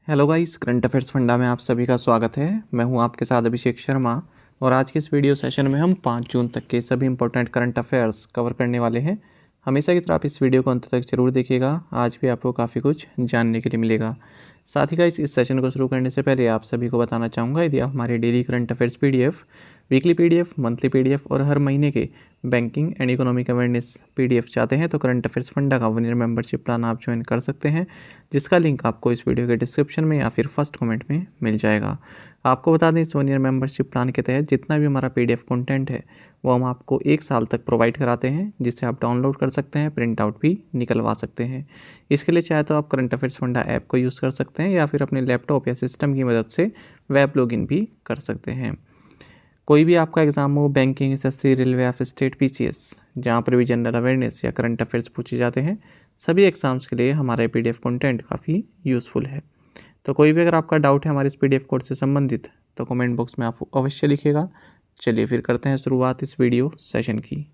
Hello guys, current affairs funda में आप सभी का स्वागत है। मैं हूं आपके साथ अभिषेक शर्मा और आज के इस वीडियो सेशन में हम 5 जून तक के सभी इंपॉर्टेंट करंट अफेयर्स कवर करने वाले हैं। हमेशा की तरह आप इस वीडियो को अंत तक जरूर देखिएगा, आज भी आपको काफ़ी कुछ जानने के लिए मिलेगा। साथ ही गाइस, इस सेशन को शुरू करने से पहले आप सभी को बताना चाहूँगा, यदि आप हमारे daily current affairs PDF, weekly PDF, monthly PDF और हर महीने के banking and economic awareness PDF चाहते हैं तो करंट अफेयर्स फंडा का 1 ईयर मेंबरशिप प्लान आप ज्वाइन कर सकते हैं, जिसका लिंक आपको इस वीडियो के डिस्क्रिप्शन में या फिर फर्स्ट कमेंट में मिल जाएगा। आपको बता दें, इस 1 ईयर मेंबरशिप प्लान के तहत जितना भी हमारा PDF कंटेंट है वो हम आपको 1 साल तक प्रोवाइड कराते हैं, जिससे आप डाउनलोड कर सकते हैं, प्रिंट आउट भी निकलवा सकते हैं। इसके लिए चाहे तो आप करंट अफेयर्स फंडा ऐप को यूज़ कर सकते हैं या फिर अपने लैपटॉप या सिस्टम की मदद से वेब लॉगिन भी कर सकते हैं। कोई भी आपका एग्जाम हो, बैंकिंग, SSC, रेलवे या फिर स्टेट PCS, जहाँ पर भी जनरल अवेयरनेस या करंट अफेयर्स पूछे जाते हैं, सभी एग्जाम्स के लिए हमारा PDF कंटेंट काफ़ी यूज़फुल है। तो कोई भी अगर आपका डाउट है हमारे इस PDF कोर्स से संबंधित तो कमेंट बॉक्स में आप अवश्य लिखिएगा। चलिए फिर करते हैं शुरुआत इस वीडियो सेशन की।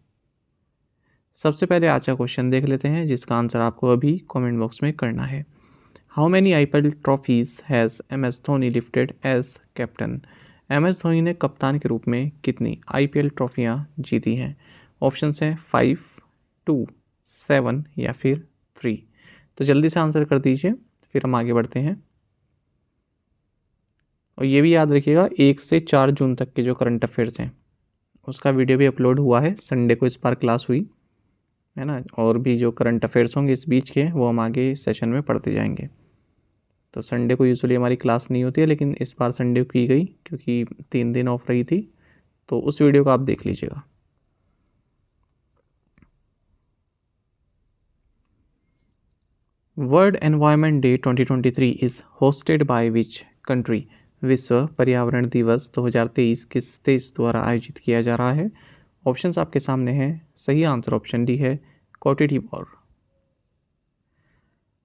सबसे पहले आज का क्वेश्चन देख लेते हैं, जिसका आंसर आपको अभी कमेंट बॉक्स में करना है। How many IPL trophies has MS Dhoni lifted as captain? MS Dhoni ने कप्तान के रूप में कितनी IPL ट्रॉफियाँ जीती हैं? ऑप्शंस हैं 5, 2, 7 या फिर 3। तो जल्दी से आंसर कर दीजिए, फिर हम आगे बढ़ते हैं। और ये भी याद रखिएगा, 1 से 4 जून तक के जो करंट अफेयर्स हैं उसका वीडियो भी अपलोड हुआ है। संडे को इस बार क्लास हुई है ना, और भी जो करंट अफेयर्स होंगे इस बीच के वो हम आगे सेशन में पढ़ते जाएंगे। तो संडे को यूजुअली हमारी क्लास नहीं होती है, लेकिन इस बार संडे को की गई क्योंकि 3 दिन ऑफ रही थी, तो उस वीडियो को आप देख लीजिएगा। World environment day 2023 is hosted by which country? विश्व पर्यावरण दिवस 2023 किस देश द्वारा आयोजित किया जा रहा है? ऑप्शंस आपके सामने हैं। सही आंसर ऑप्शन डी है, कोट डिवोर।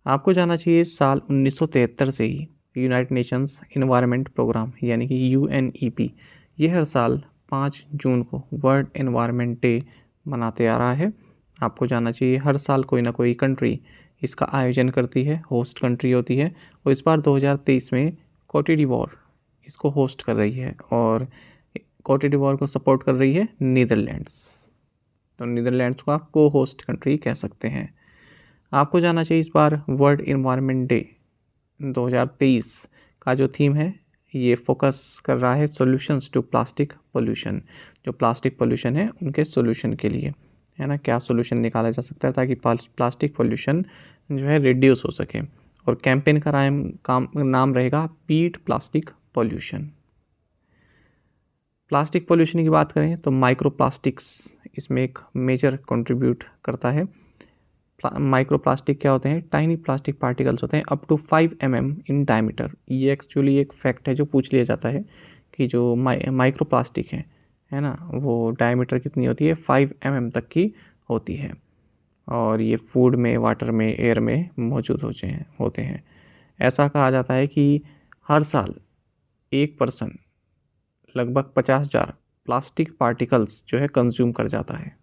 आपको जानना चाहिए, साल 1973 से ही यूनाइटेड नेशंस एनवायरनमेंट प्रोग्राम यानी कि UNEP ये हर साल 5 जून को वर्ल्ड एनवायरनमेंट डे मनाते आ रहा है। आपको जानना चाहिए, हर साल कोई ना कोई कंट्री इसका आयोजन करती है, होस्ट कंट्री होती है, और इस बार 2023 में कोट डिवोर इसको होस्ट कर रही है और कोट डिवोर को सपोर्ट कर रही है नीदरलैंड्स। तो नीदरलैंड्स को आप को होस्ट कंट्री कह सकते हैं। आपको जानना चाहिए, इस बार वर्ल्ड इन्वायरमेंट डे 2023 का जो थीम है ये फोकस कर रहा है सॉल्यूशंस टू प्लास्टिक पोल्यूशन। जो प्लास्टिक पोल्यूशन है उनके सॉल्यूशन के लिए, है ना, क्या सॉल्यूशन निकाला जा सकता है ताकि प्लास्टिक पोल्यूशन जो है रिड्यूस हो सके। और कैंपेन का नाम रहेगा beat plastic pollution. Plastic pollution की बात करें तो माइक्रो प्लास्टिक्स इसमें एक मेजर कंट्रीब्यूट करता है। माइक्रो प्लास्टिक क्या होते हैं? टाइनी प्लास्टिक पार्टिकल्स होते हैं up to 5 mm in diameter. ये एक्चुअली एक फैक्ट है जो पूछ लिया जाता है कि जो माइक्रो प्लास्टिक है ना, वो डायमीटर कितनी होती है? 5 mm तक की होती है। और ये फूड में, वाटर में, एयर में मौजूद होते हैं। ऐसा कहा जाता है कि हर साल एक पर्सन लगभग 50,000 प्लास्टिक पार्टिकल्स जो है कंज्यूम कर जाता है।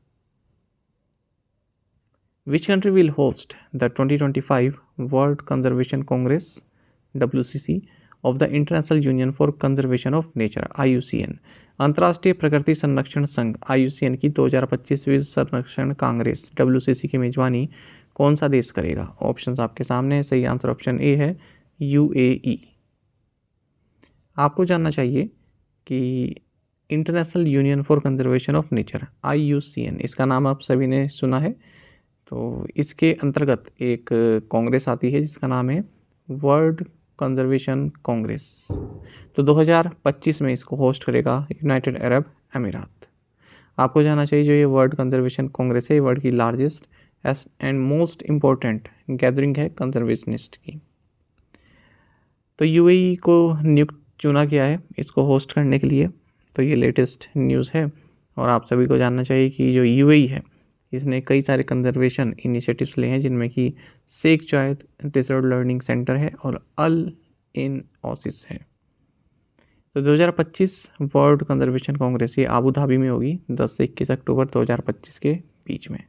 Which country will host the 2025 World Conservation Congress WCC of the International Union for Conservation of Nature IUCN? अंतर्राष्ट्रीय प्रकृति संरक्षण संघ IUCN की 2025वीं संरक्षण कांग्रेस WCC की मेजबानी कौन सा देश करेगा? ऑप्शंस आपके सामने है। सही आंसर ऑप्शन ए है, UAE। आपको जानना चाहिए कि international union for conservation of nature IUCN, इसका नाम आप सभी ने सुना है। तो इसके अंतर्गत एक कांग्रेस आती है जिसका नाम है वर्ल्ड कंजर्वेशन कांग्रेस। तो 2025 में इसको होस्ट करेगा यूनाइटेड अरब अमीरात। आपको जानना चाहिए, जो ये वर्ल्ड कंजर्वेशन कांग्रेस है, वर्ल्ड की largest and most important gathering है कंजर्वेशनिस्ट की। तो UAE को नियुक्त चुना गया है इसको होस्ट करने के लिए। तो ये लेटेस्ट न्यूज़ है। और आप सभी को जानना चाहिए कि जो UAE है इसने कई सारे कंजर्वेशन इनिशिएटिव्स लिए हैं, जिनमें कि शेख जायद डेजर्ट लर्निंग सेंटर है और अल इन ओसिस है। तो 2025 वर्ल्ड कंजर्वेशन कांग्रेस ये आबू धाबी में होगी 10 से 21 अक्टूबर 2025 के बीच में।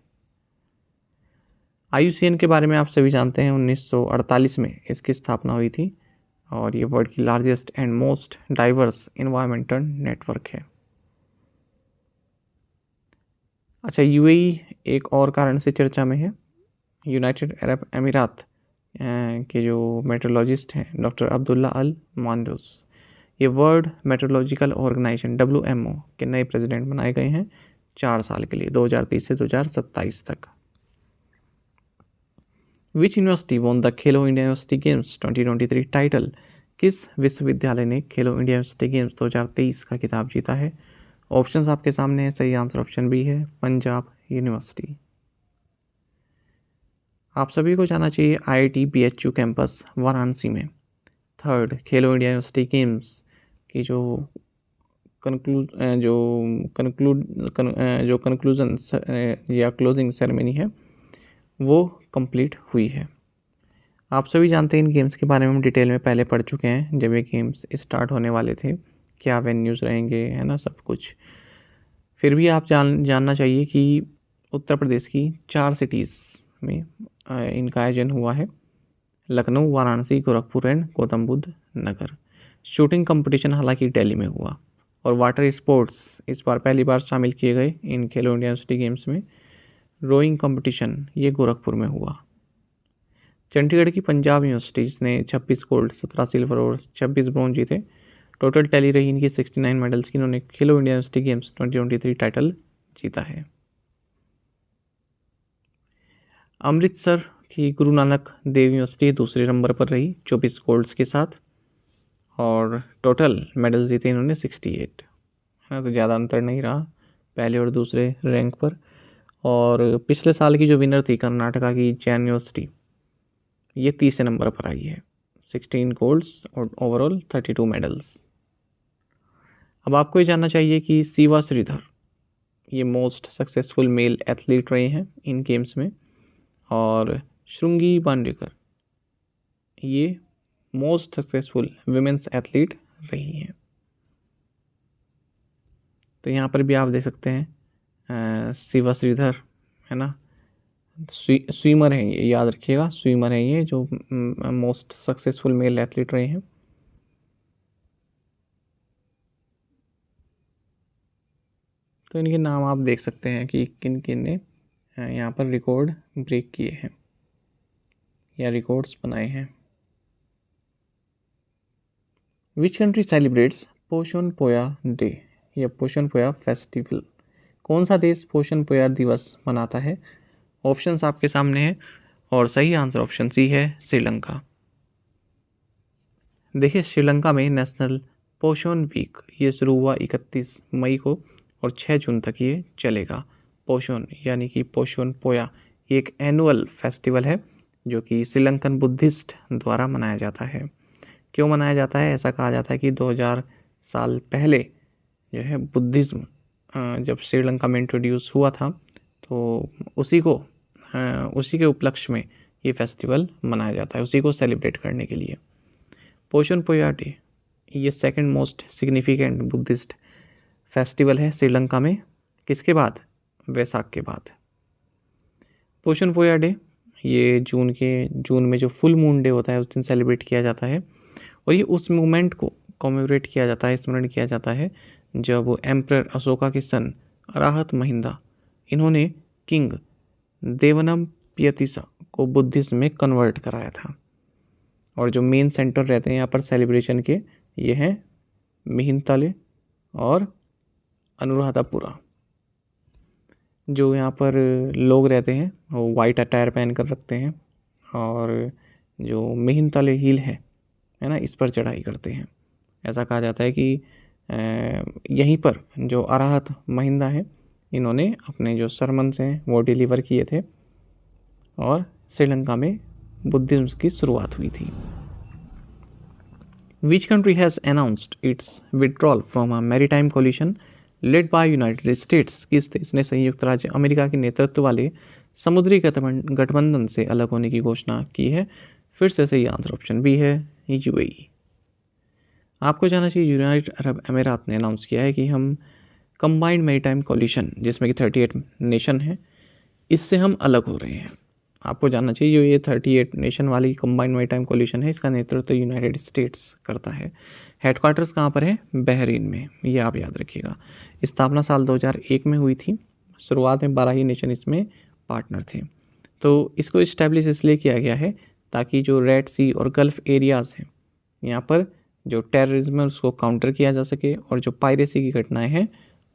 IUCN के बारे में आप सभी जानते हैं, 1948 में इसकी स्थापना हुई थी और ये वर्ल्ड की largest and most diverse environmental network है। अच्छा, यूएई एक और कारण से चर्चा में है। यूनाइटेड अरब अमीरात के जो मेट्रोलॉजिस्ट हैं डॉक्टर अब्दुल्ला अल मांदूस, ये वर्ल्ड मेट्रोलॉजिकल ऑर्गेनाइजेशन WMO के नए प्रेसिडेंट बनाए गए हैं 4 साल के लिए, 2030 से 2027 तक। Which university won the Khelo India university games 2023 title? किस विश्वविद्यालय ने खेलो इंडिया यूनिवर्सिटी गेम्स 2023 का खिताब जीता है? ऑप्शंस आपके सामने है, सही आंसर ऑप्शन बी है, पंजाब यूनिवर्सिटी। आप सभी को जाना चाहिए IIT BHU कैंपस वाराणसी में 3rd खेलो इंडिया यूनिवर्सिटी गेम्स की जो कंक्लूजन या क्लोजिंग सेरेमनी है वो कंप्लीट हुई है। आप सभी जानते हैं इन गेम्स के बारे में हम डिटेल में पहले पढ़ चुके हैं जब ये गेम्स स्टार्ट होने वाले थे, क्या वेन्यूज़ रहेंगे, है ना, सब कुछ। फिर भी आप जानना चाहिए कि उत्तर प्रदेश की 4 सिटीज़ में इनका आयोजन हुआ है, Lucknow, Varanasi, Gorakhpur and Gautam Buddha Nagar. Shooting competition हालांकि दिल्ली में हुआ और वाटर स्पोर्ट्स इस बार पहली बार शामिल किए गए इन खेलो इंडिया यूनिवर्सिटी गेम्स में। रोइंग कंपटीशन ये गोरखपुर में हुआ। चंडीगढ़ की पंजाब यूनिवर्सिटीज़ ने 26 गोल्ड, 17 सिल्वर और 26 ब्रॉन्ज जीते। टोटल टैली रही इनकी 69 मेडल्स की। इन्होंने खेलो इंडिया यूनिवर्सिटी गेम्स 2023 टाइटल जीता है। अमृतसर की गुरु नानक देव यूनिवर्सिटी दूसरे नंबर पर रही 24 गोल्ड्स के साथ और टोटल मेडल जीते इन्होंने 68, है ना, तो ज़्यादा अंतर नहीं रहा पहले और दूसरे रैंक पर। और पिछले साल की जो विनर थी कर्नाटका की जैन यूनिवर्सिटी, ये 30 नंबर पर आई है, 16 गोल्ड्स और ओवरऑल 32 मेडल्स। अब आपको ये जानना चाहिए कि शिवा श्रीधर ये मोस्ट सक्सेसफुल मेल एथलीट रहे हैं इन गेम्स में और श्रृंगी बांडेकर ये मोस्ट सक्सेसफुल विमेंस एथलीट रही हैं। तो यहाँ पर भी आप देख सकते हैं शिवा श्रीधर, है ना, स्विमर हैं ये, याद रखिएगा, स्विमर हैं ये जो मोस्ट सक्सेसफुल मेल एथलीट रहे हैं। तो इनके नाम आप देख सकते हैं कि किन किन ने यहाँ पर रिकॉर्ड ब्रेक किए हैं या रिकॉर्ड्स बनाए हैं। विच कंट्री सेलिब्रेट्स पोषण पोया डे या पोषण पोया फेस्टिवल? कौन सा देश पोषण पोया दिवस मनाता है? ऑप्शंस आपके सामने हैं और सही आंसर ऑप्शन सी है, श्रीलंका। देखिए, श्रीलंका में नेशनल पोषण वीक ये शुरू हुआ 31 मई को और 6 जून तक ये चलेगा। पोषण यानी कि पोषण पोया एक एनुअल फेस्टिवल है जो कि श्रीलंकन बुद्धिस्ट द्वारा मनाया जाता है। क्यों मनाया जाता है? ऐसा कहा जाता है कि 2000 साल पहले जो है बुद्धिज़्म जब श्रीलंका में इंट्रोड्यूस हुआ था तो उसी के उपलक्ष्य में ये फेस्टिवल मनाया जाता है, उसी को सेलिब्रेट करने के लिए। पोषण पोया डे ये second most significant Buddhist festival है श्रीलंका में, किसके बाद? वैसाख के बाद। पोषण पोया डे ये जून में जो फुल मून डे होता है उस दिन सेलिब्रेट किया जाता है और ये उस मोमेंट को कॉमेमोरेट किया जाता है, स्मरण किया जाता है जब एम्परर अशोका के सन अराहत महिंदा इन्होंने किंग देवनमपियतिसा को बुद्धिज्म में कन्वर्ट कराया था। और जो मेन सेंटर रहते हैं यहाँ पर सेलिब्रेशन के ये हैं मिहिंताले और अनुराधापुरा। जो यहाँ पर लोग रहते हैं वो वाइट अटायर पहन कर रखते हैं और जो मिहिंताले हिल है ना, इस पर चढ़ाई करते हैं। ऐसा कहा जाता है कि यहीं पर जो अराहत महिंदा है इन्होंने अपने जो सरमन्स हैं वो डिलीवर किए थे और श्रीलंका में बुद्धिज्म की शुरुआत हुई थी। Which country has announced its withdrawal from a maritime coalition led by United States? किस देश ने संयुक्त राज्य अमेरिका के नेतृत्व वाले समुद्री गठबंधन से अलग होने की घोषणा की है? फिर से सही आंसर ऑप्शन बी है, यूएई। आपको जाना चाहिए यूनाइटेड अरब अमीरात ने अनाउंस किया है कि हम कंबाइंड मैरीटाइम कोलिशन जिसमें कि 38 नेशन हैं इससे हम अलग हो रहे हैं आपको जानना चाहिए जो ये 38 नेशन वाली कंबाइंड मैरीटाइम कोलिशन है, इसका नेतृत्व यूनाइटेड स्टेट्स करता है। हेडक्वार्टर्स कहाँ पर है? बहरीन में, ये आप याद रखिएगा। स्थापना साल 2001 में हुई थी। शुरुआत में 12 ही नेशन इसमें पार्टनर थे। तो इसको इस्टेब्लिश इसलिए किया गया है ताकि जो रेड सी और गल्फ़ एरियाज़ हैं यहाँ पर जो टेररिज्म है उसको काउंटर किया जा सके और जो पायरेसी की घटनाएं हैं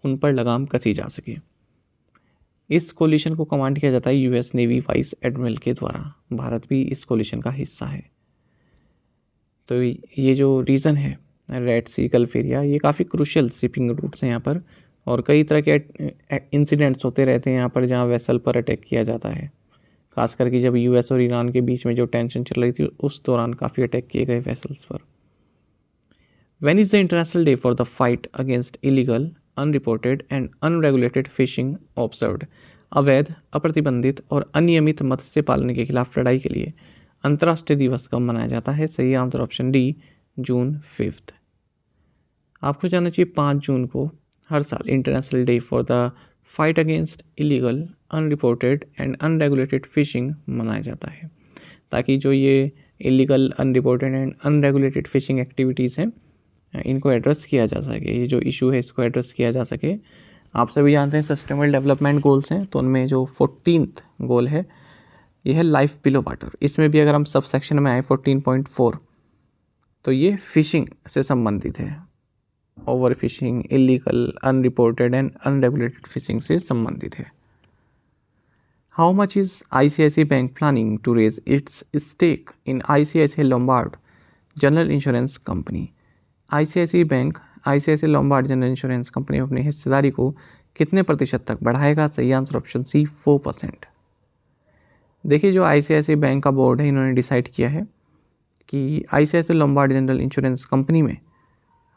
उन पर लगाम कसी जा सके। इस कोलिशन को कमांड किया जाता है यूएस नेवी वाइस एडमिरल के द्वारा। भारत भी इस कोलिशन का हिस्सा है। तो ये जो रीज़न है रेड सी गल्फ एरिया, ये काफ़ी क्रूशियल शिपिंग रूट्स हैं यहाँ पर, और कई तरह के इंसिडेंट्स होते रहते हैं यहाँ पर जहाँ वेसल पर अटैक किया जाता है। खास करके जब यूएस और ईरान के बीच में जो टेंशन चल रही थी उस दौरान काफ़ी अटैक किए गए वेसल्स पर। When is the International Day for the fight against illegal, unreported and unregulated fishing observed? अवैध, अप्रतिबंधित और अनियमित मत्स्य पालन के खिलाफ लड़ाई के लिए अंतर्राष्ट्रीय दिवस कब मनाया जाता है? सही आंसर ऑप्शन डी, जून 5। आपको जानना चाहिए 5 जून को हर साल international day for the fight against illegal, unreported and unregulated fishing मनाया जाता है, ताकि जो ये illegal, unreported and unregulated fishing activities हैं इनको एड्रेस किया जा सके। ये जो इशू है इसको एड्रेस किया जा सके। आप सभी जानते हैं सस्टेनेबल डेवलपमेंट गोल्स हैं, तो उनमें जो 14th गोल है ये है लाइफ बिलो वाटर। इसमें भी अगर हम सब सेक्शन में आए 14.4 तो ये फिशिंग से संबंधित है। Over fishing, illegal, unreported and unregulated fishing से संबंधित है। How much is ICICI bank planning to raise its stake in ICICI Lombard general insurance company? ICICI Lombard general insurance company में अपनी हिस्सेदारी को कितने प्रतिशत तक बढ़ाएगा? सही आंसर ऑप्शन सी, 4%। देखिए जो ICICI बैंक का बोर्ड है इन्होंने डिसाइड किया है कि ICICI Lombard general insurance company में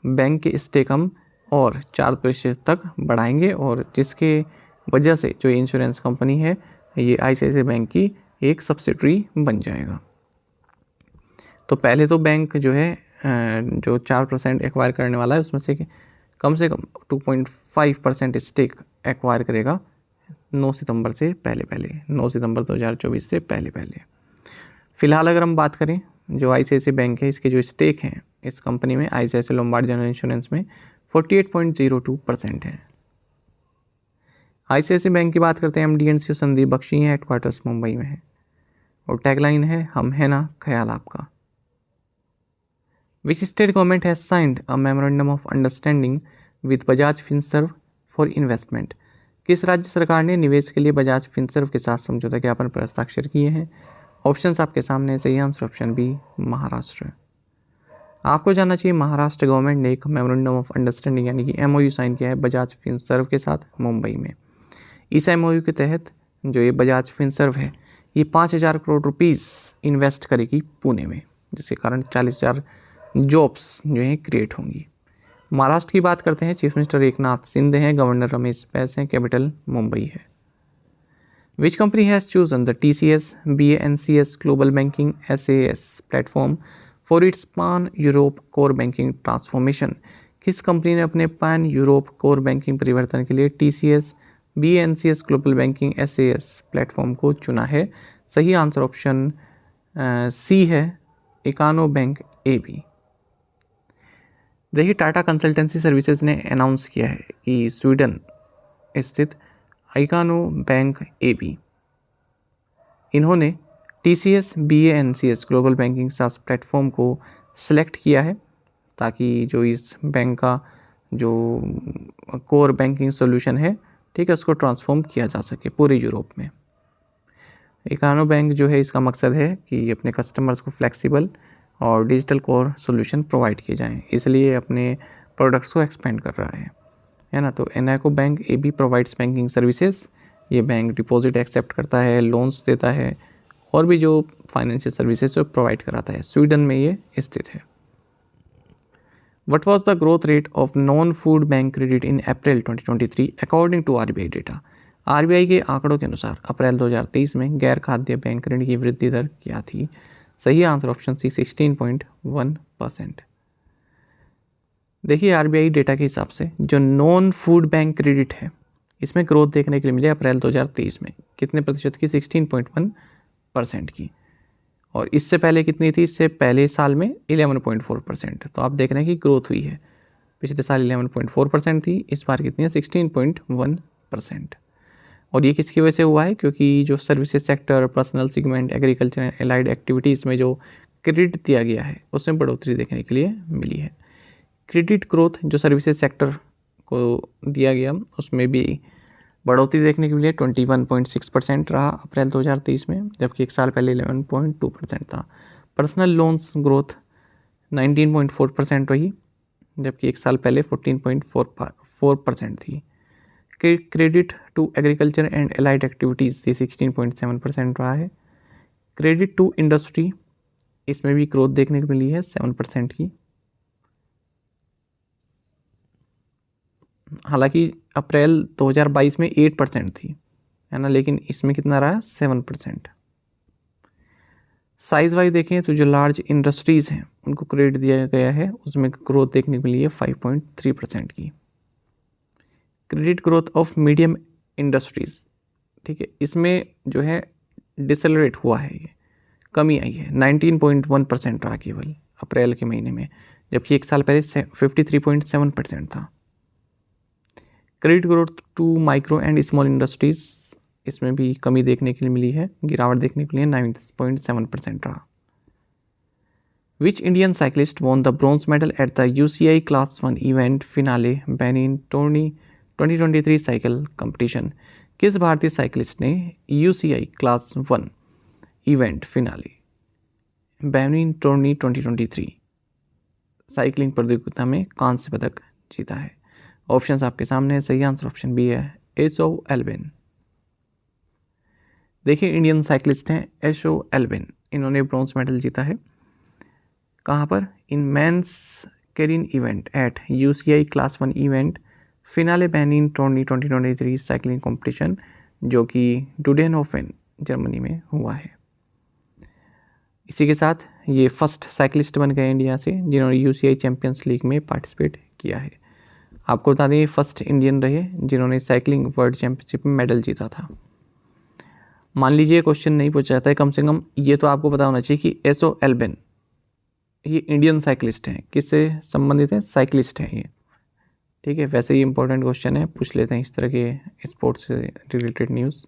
बैंक के स्टेक हम और 4% तक बढ़ाएंगे, और जिसके वजह से जो इंश्योरेंस कंपनी है ये ICICI बैंक की एक सब्सिडरी बन जाएगा। तो पहले तो बैंक जो है जो 4% एक्वायर करने वाला है उसमें से कम 2.5% स्टेक एक्वायर करेगा 9 सितंबर से पहले 9 सितंबर 2024 से पहले। फ़िलहाल अगर हम बात करें जो ICICI बैंक है इसके जो स्टेक हैं इस कंपनी में ICICI लोम्बार्ड जनरल इंश्योरेंस में 48.02% है। ICICI बैंक की बात करते हैं MD and CEO Sandeep Bakhshi हैं, हेडक्वार्टर्स मुंबई में है, और टैगलाइन है हम है ना ख्याल आपका। Which state government has signed a memorandum of understanding with Bajaj Finserv for investment? किस राज्य सरकार ने निवेश के लिए बजाज फिनसर्व के साथ समझौता ज्ञापन पर हस्ताक्षर किए हैं? ऑप्शंस आपके सामने। सही आंसर ऑप्शन बी, महाराष्ट्र। आपको जानना चाहिए महाराष्ट्र गवर्नमेंट ने एक मेमोरेंडम ऑफ अंडरस्टैंडिंग यानी कि MOU साइन किया है बजाज फिनसर्व के साथ मुंबई में। इस MOU के तहत जो ये बजाज फिनसर्व है ये 5,000 करोड़ रुपीज़ इन्वेस्ट करेगी पुणे में, जिसके कारण 40,000 जॉब्स जो हैं क्रिएट होंगी। महाराष्ट्र की बात करते हैं, चीफ मिनिस्टर एकनाथ शिंदे हैं, गवर्नर रमेश बैस हैं, कैपिटल मुंबई है। Which company has chosen the TCS BA/NCS global banking SAS platform for its पान यूरोप कोर बैंकिंग ट्रांसफॉर्मेशन? किस कंपनी ने अपने पान यूरोप कोर बैंकिंग परिवर्तन के लिए TCS BA/NCS global banking SAS platform को चुना है? सही आंसर ऑप्शन सी है, इकानो बैंक AB। देखिए टाटा कंसल्टेंसी सर्विसेज ने अनाउंस किया है कि स्वीडन स्थित इकानो बैंक AB इन्होंने TCS BA/NCS global banking SaaS platform को सिलेक्ट किया है ताकि जो इस बैंक का जो कोर बैंकिंग सोल्यूशन है, ठीक है, उसको ट्रांसफॉर्म किया जा सके पूरे यूरोप में। इकानो बैंक जो है इसका मकसद है कि अपने कस्टमर्स को फ्लेक्सिबल और डिजिटल कोर सोल्यूशन प्रोवाइड किए जाएं, इसलिए अपने प्रोडक्ट्स को एक्सपेंड कर रहा है ना। तो Ikano bank AB provides banking services. ये बैंक डिपॉजिट एक्सेप्ट करता है, लोन्स देता है और भी जो फाइनेंशियल सर्विसेज जो प्रोवाइड कराता है। स्वीडन में ये स्थित है। What was the growth rate of non-food bank credit in April 2023 according to RBI data? RBI के आंकड़ों के अनुसार अप्रैल 2023 में गैर खाद्य बैंक ऋण की वृद्धि दर क्या थी? सही आंसर ऑप्शन सी, 16.1%। देखिए RBI डेटा के हिसाब से जो नॉन फूड बैंक क्रेडिट है इसमें ग्रोथ देखने के लिए मिले अप्रैल 2023 में कितने प्रतिशत की? 16.1 परसेंट की। और इससे पहले कितनी थी? इससे पहले साल में 11.4%। तो आप देख रहे हैं कि ग्रोथ हुई है। पिछले साल 11.4% थी, इस बार कितनी है? 16.1%। और ये किसकी वजह से हुआ है? क्योंकि जो services sector, personal segment, agriculture, allied activities में जो क्रेडिट दिया गया है उसमें बढ़ोतरी देखने के लिए मिली है। क्रेडिट ग्रोथ जो सर्विसेज सेक्टर को दिया गया उसमें भी बढ़ोतरी देखने के लिए 21.6% रहा अप्रैल 2023 में, जबकि एक साल पहले 11.2% था। पर्सनल लोन्स ग्रोथ 19.4% रही, जबकि एक साल पहले 14.4% थी। Credit to agriculture and allied activities ये 16.7% रहा है। क्रेडिट टू इंडस्ट्री इसमें भी ग्रोथ देखने को मिली है 7% की। हालांकि अप्रैल 2022 में 8% थी, है ना, लेकिन इसमें कितना रहा? 7%। साइज वाइज देखें तो जो लार्ज इंडस्ट्रीज़ हैं उनको क्रेडिट दिया गया है, उसमें ग्रोथ देखने को मिली है 5.3% की। Credit growth of medium industries, ठीक है, इसमें जो है डिसेलरेट हुआ है, ये कमी आई है, 19.1% रहा केवल अप्रैल के महीने में, जबकि एक साल पहले 53.7% था। Credit growth to micro and small industries इसमें भी कमी देखने के लिए मिली है, गिरावट देखने के लिए 9.7% रहा। Which Indian cyclist won the bronze medal at the UCI class 1 event finale बेनिन टोर्नी 2023 साइकिल कंपटीशन? किस भारतीय साइकिलिस्ट ने UCI क्लास 1 इवेंट फिनाले बेनिन टोर्नी 2023 साइकिलिंग प्रतियोगिता में कांस्य पदक जीता है? ऑप्शंस आपके सामने है। सही आंसर ऑप्शन बी है, एशो एल्बिन। देखिए, इंडियन साइकिलिस्ट हैं एशो एल्बिन, इन्होंने ब्रॉन्ज मेडल जीता है। कहाँ पर? In men's keirin event at UCI class 1 event finale बेनिन टोर्नी 2023 साइकिलिंग कॉम्पिटिशन, जो कि डुडेनहोफेन जर्मनी में हुआ है। इसी के साथ ये फर्स्ट साइकिलिस्ट बन गए इंडिया से जिन्होंने UCI चैम्पियंस लीग में पार्टिसिपेट किया है। आपको बता दें फर्स्ट इंडियन रहे जिन्होंने साइकिलिंग वर्ल्ड चैंपियनशिप में मेडल जीता था। मान लीजिए क्वेश्चन नहीं पूछा जाता है, कम से कम ये तो आपको पता होना चाहिए कि एशो एल्बिन ये इंडियन साइकिलिस्ट हैं। किससे संबंधित हैं? साइकिलिस्ट हैं ये, ठीक है। वैसे ही इंपॉर्टेंट क्वेश्चन है, पूछ लेते हैं इस तरह के स्पोर्ट्स से related news.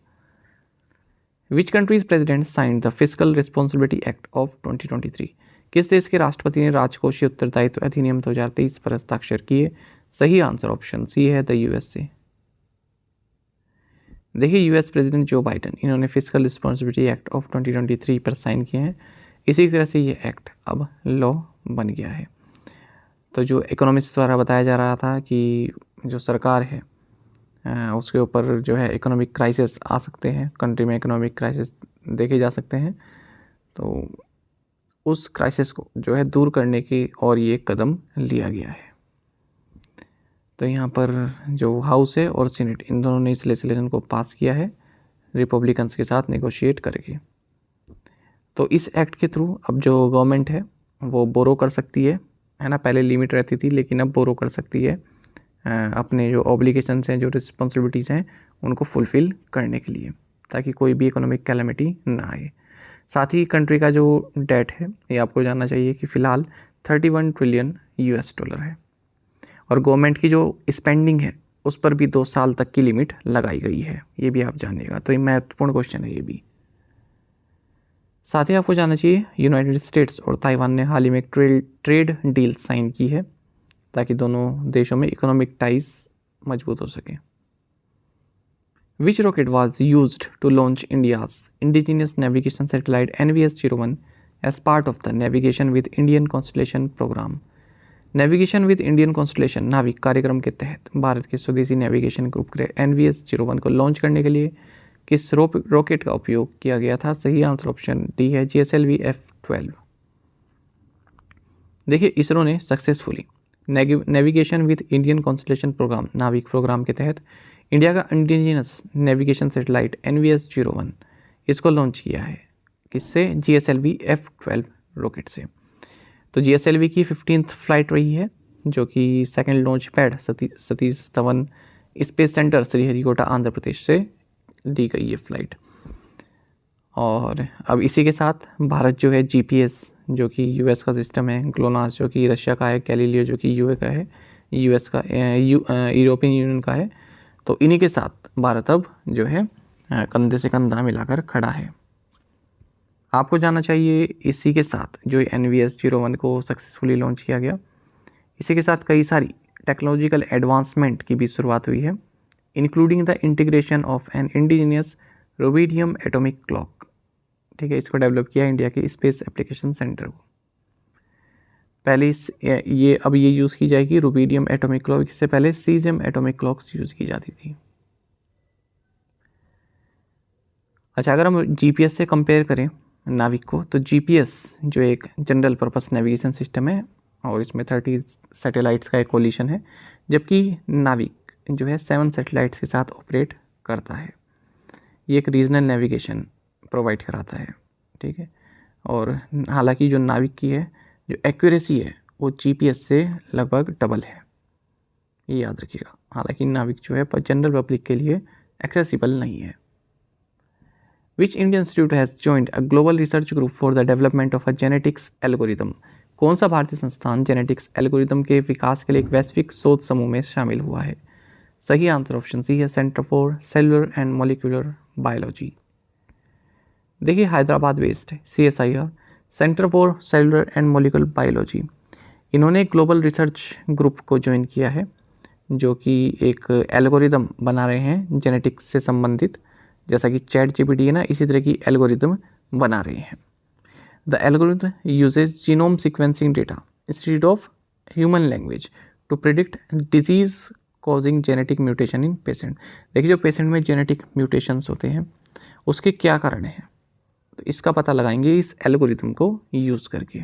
Which countries president sign the fiscal responsibility act of 2023? किस देश के राष्ट्रपति ने राजकोषीय उत्तरदायित्व अधिनियम 2023 पर हस्ताक्षर किए? सही आंसर ऑप्शन सी है, द USA। देखिए, US प्रेसिडेंट जो बाइडेन, इन्होंने फिस्कल रिस्पॉन्सिबिलिटी एक्ट ऑफ 2023 पर साइन किए हैं। इसी तरह से ये एक्ट अब लॉ बन गया है। तो जो इकोनॉमिस्ट द्वारा बताया जा रहा था कि जो सरकार है उसके ऊपर जो है इकोनॉमिक क्राइसिस आ सकते हैं, कंट्री में इकोनॉमिक क्राइसिस देखे जा सकते हैं, तो उस क्राइसिस को जो है दूर करने की और ये कदम लिया गया है। तो यहाँ पर जो हाउस है और सीनेट इन दोनों ने इस लेजिस्लेशन को पास किया है रिपब्लिकन्स के साथ नेगोशिएट करके। तो इस एक्ट के थ्रू अब जो गवर्नमेंट है वो बोरो कर सकती है ना। पहले लिमिट रहती थी, लेकिन अब बोरो कर सकती है अपने जो ऑब्लिगेशंस हैं, जो रिस्पॉन्सिबिलिटीज़ हैं, उनको फुलफ़िल करने के लिए, ताकि कोई भी इकोनॉमिक कैलेमिटी ना आए। साथ ही कंट्री का जो डेट है ये आपको जानना चाहिए कि फ़िलहाल 31 ट्रिलियन US है। और गवर्नमेंट की जो स्पेंडिंग है उस पर भी 2 साल तक की लिमिट लगाई गई है, ये भी आप जानिएगा। तो ये महत्वपूर्ण क्वेश्चन है ये भी। साथ ही आपको जानना चाहिए यूनाइटेड स्टेट्स और ताइवान ने हाल ही में एक ट्रेड डील साइन की है, ताकि दोनों देशों में इकोनॉमिक टाइज मजबूत हो सके। Which rocket was used to launch India's indigenous navigation satellite NVS-01 as part of the navigation with Indian constellation programme? Navigation with Indian constellation NavIC कार्यक्रम के तहत भारत के स्वदेशी नेविगेशन ग्रुप के NVS-01 को लॉन्च करने के लिए किस रॉकेट का उपयोग किया गया था? सही आंसर ऑप्शन डी है, GSLV F-12। देखिए, इसरो ने successfully navigation with Indian constellation programme NavIC programme के तहत इंडिया का इंडिजिनस नेविगेशन सैटेलाइट NVS-01 इसको लॉन्च किया है। किससे? GSLV F-12 रॉकेट से। तो GSLV की 15th फ्लाइट रही है, जो कि second launch pad Satish Dhawan space centre Sriharikota Andhra Pradesh से दी गई ये फ्लाइट। और अब इसी के साथ भारत जो है जीपीएस जो कि यूएस का सिस्टम है, ग्लोनास जो कि रशिया का है, गैलीलियो जो कि यूए का है, यूएस का यूरोपियन यूनियन का है, तो इन्हीं के साथ भारत अब जो है कंधे से कंधा मिलाकर खड़ा है। आपको जानना चाहिए इसी के साथ जो NVS-01 को सक्सेसफुली लॉन्च किया गया, इसी के साथ कई सारी टेक्नोलॉजिकल एडवांसमेंट की भी शुरुआत हुई है, including the integration of an indigenous rubidium atomic clock. ठीक है, इसको डेवलप किया इंडिया के स्पेस एप्लीकेशन सेंटर को। पहले ये यूज़ की जाएगी रुबिडियम एटॉमिक क्लॉक, इससे पहले सीजियम एटॉमिक क्लॉक्स यूज़ की जाती थी। अच्छा, अगर हम जीपीएस से कंपेयर करें नाविक को, तो जीपीएस जो एक जनरल पर्पस नेविगेशन सिस्टम है और इसमें 30 सैटेलाइट्स का एक कोलिशन है, जबकि नाविक जो है 7 सैटेलाइट्स के साथ ऑपरेट करता है। ये एक रीजनल नेविगेशन प्रोवाइड कराता है। ठीक है, और हालांकि जो नाविक की है जो एक्यूरेसी है वो जीपीएस से लगभग डबल है, ये याद रखिएगा। हालांकि नाविक जो है जनरल पब्लिक के लिए एक्सेसिबल नहीं है। Which Indian institute has joined a global research group for the development of a genetics algorithm? कौन सा भारतीय संस्थान जेनेटिक्स एल्गोरिदम के विकास के लिए एक वैश्विक शोध समूह में शामिल हुआ है? सही आंसर ऑप्शन सी है, centre for cellular and molecular biology. देखिए, Hyderabad based CSIR, centre for cellular and molecular biology, इन्होंने ग्लोबल रिसर्च ग्रुप को ज्वाइन किया है जो कि एक एल्गोरिदम बना रहे हैं जेनेटिक्स से संबंधित, जैसा कि ChatGPT है ना, इसी तरह की एल्गोरिदम बना रहे हैं। The algorithm uses genome sequencing data instead of human language to predict disease causing genetic mutation in patient. देखिए, जो पेशेंट में जेनेटिक म्यूटेशंस होते हैं उसके क्या कारण हैं, तो इसका पता लगाएंगे इस एल्गोरिदम को यूज़ करके।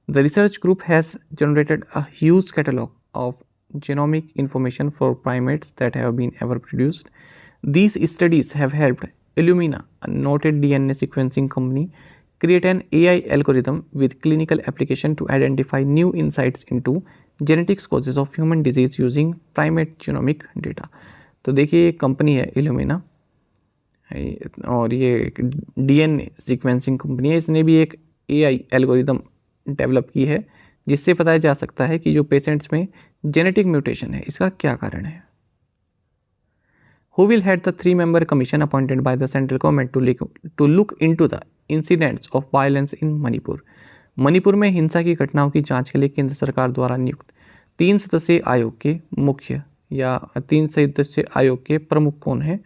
The research group has generated a huge catalogue of genomic information for primates that have been ever produced. These studies have helped Illumina, a noted DNA sequencing company, create an AI algorithm with clinical application to identify new insights into genetics causes of human disease using primate genomic data. तो देखिए, ये company है Illumina और ये एक DNA sequencing company है। इसने भी एक AI एल्गोरिदम डेवलप की है जिससे बताया जा सकता है कि जो पेशेंट्स में जेनेटिक म्यूटेशन है इसका क्या कारण है। Who will head the 3-member commission appointed by the central government to look into the incidents of violence in Manipur? Manipur में हिंसा की घटनाओं की जांच के लिए केंद्र सरकार द्वारा नियुक्त 3 सदस्यीय आयोग के मुख्य या 3 सदस्यीय आयोग के प्रमुख कौन है?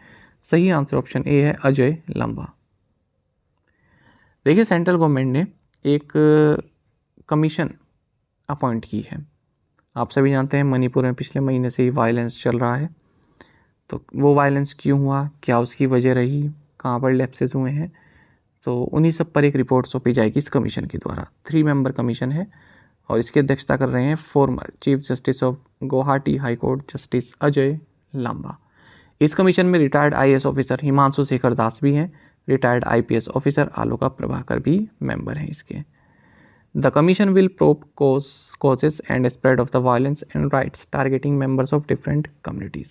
सही आंसर ऑप्शन ए है, अजय लांबा। देखिए, सेंट्रल गवर्नमेंट ने एक कमीशन अपॉइंट की है। आप सभी जानते हैं मणिपुर में पिछले महीने से ही वायलेंस चल रहा है, तो वो वायलेंस क्यों हुआ, क्या उसकी वजह रही, कहाँ पर लैप्सेस हुए हैं, तो उन्हीं सब पर एक रिपोर्ट सौंपी जाएगी इस कमीशन के द्वारा। 3 मेंबर कमीशन है और इसकी अध्यक्षता कर रहे हैं former chief justice of Guwahati high court justice Ajay Lamba. इस कमीशन में retired IAS officer Himanshu Shekhar Das भी हैं, retired IPS officer Aloka Prabhakar भी मेंबर हैं इसके। The commission will probe causes and spread of the violence and rights targeting members of different communities.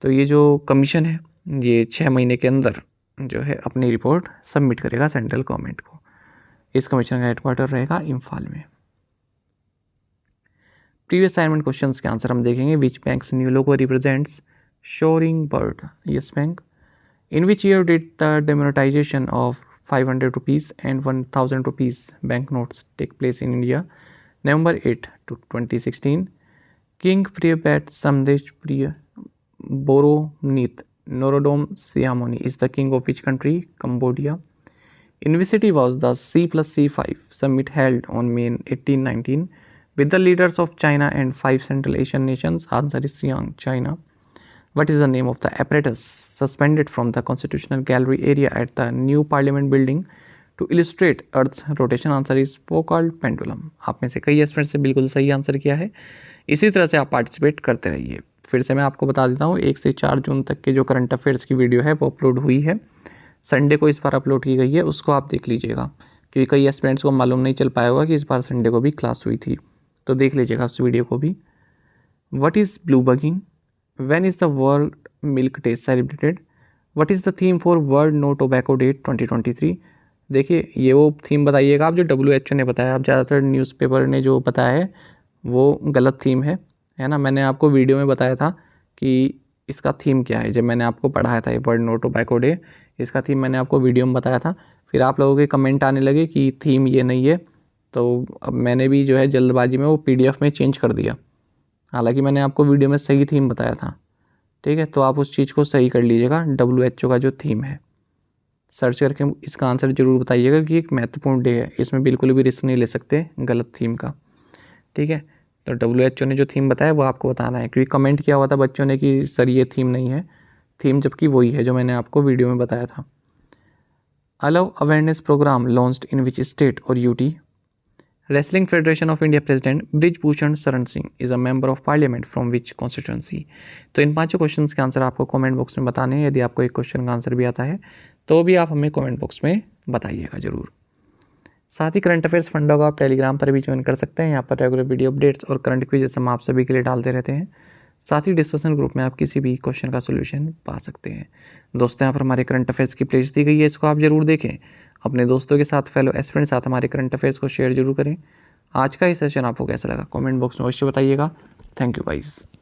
तो ये जो कमीशन है ये 6 महीने के अंदर जो है अपनी रिपोर्ट सबमिट करेगा सेंट्रल गवर्नमेंट को। इस कमीशन का हेडक्वार्टर रहेगा इम्फाल में। प्रीवियस असाइनमेंट क्वेश्चंस के आंसर हम देखेंगे। विच banks new logo represents shoring bird? Yes bank. In which year did the demonetisation of 500 rupees and 1000 rupees banknotes take place in India? November 8 to 2016. King Priyabhat Samdesh Priya Boronith Norodom Sihamoni is the king of which country? Cambodia. In which city was the C+C5 summit held on May 1819 with the leaders of China and 5 Central Asian nations? Answer is Xi'an, China. What is the name of the apparatus suspended from the Constitutional Gallery area at the new Parliament building to illustrate Earth's rotation? Answer is Foucault pendulum. आप में से कई aspirants से बिल्कुल सही answer किया है। इसी तरह से आप पार्टिसिपेट करते रहिए। फिर से मैं आपको बता देता हूँ, 1 से 4 जून तक के जो करंट अफेयर्स की वीडियो है वो अपलोड हुई है। संडे को इस बार अपलोड की गई है, उसको आप देख लीजिएगा, क्योंकि कई एस्पिरेंट्स को मालूम नहीं चल पाया होगा कि इस बार संडे को भी क्लास हुई थी, तो देख लीजिएगा उस वीडियो को भी। What is blue bugging? When is the World Milk Day celebrated? What is the theme for world no tobacco day 2023? देखिए ये वो थीम बताइएगा आप जो WHO ने बताया। आप ज़्यादातर न्यूज़पेपर ने जो बताया है वो गलत थीम है ना। मैंने आपको वीडियो में बताया था कि इसका थीम क्या है, जब मैंने आपको पढ़ाया था ये वर्ल्ड नो टोबैको डे, इसका थीम मैंने आपको वीडियो में बताया था। फिर आप लोगों के कमेंट आने लगे कि थीम ये नहीं है, तो अब मैंने भी जो है जल्दबाजी में वो PDF में चेंज कर दिया। हालांकि मैंने आपको वीडियो में सही थीम बताया था, ठीक है। तो आप उस चीज़ को सही कर लीजिएगा। WHO का जो थीम है सर्च करके इसका आंसर ज़रूर बताइएगा, क्योंकि एक महत्वपूर्ण डे है, इसमें बिल्कुल भी रिस्क नहीं ले सकते गलत थीम का, ठीक है। तो WHO ने जो थीम बताया वो आपको बताना है, क्योंकि कमेंट किया हुआ था बच्चों ने कि सर ये थीम नहीं है, थीम जबकि वही है जो मैंने आपको वीडियो में बताया था। Allow awareness programme launched in which state और UT? Wrestling federation of India president Brij Bhushan Sharan Singh is a member of parliament from which constituency? तो इन 5 क्वेश्चन के आंसर आपको कमेंट बॉक्स में बताने हैं। यदि आपको एक क्वेश्चन का आंसर भी आता है तो भी आप हमें कमेंट बॉक्स में बताइएगा ज़रूर। साथ ही करंट अफेयर्स फंडा को आप टेलीग्राम पर भी ज्वाइन कर सकते हैं। यहाँ पर रेगुलर वीडियो अपडेट्स और करंट क्विज़ हम आप सभी के लिए डालते रहते हैं। साथ ही डिस्कशन ग्रुप में आप किसी भी क्वेश्चन का सोल्यूशन पा सकते हैं। दोस्तों, यहाँ पर हमारे करंट अफेयर्स की प्लेलिस्ट दी गई है, इसको आप जरूर देखें। अपने दोस्तों के साथ, फेलो एस्पिरेंट साथ हमारे करंट अफेयर्स को शेयर जरूर करें। आज का ये सेशन आपको कैसा लगा कमेंट बॉक्स में अवश्य बताइएगा। Thank you guys.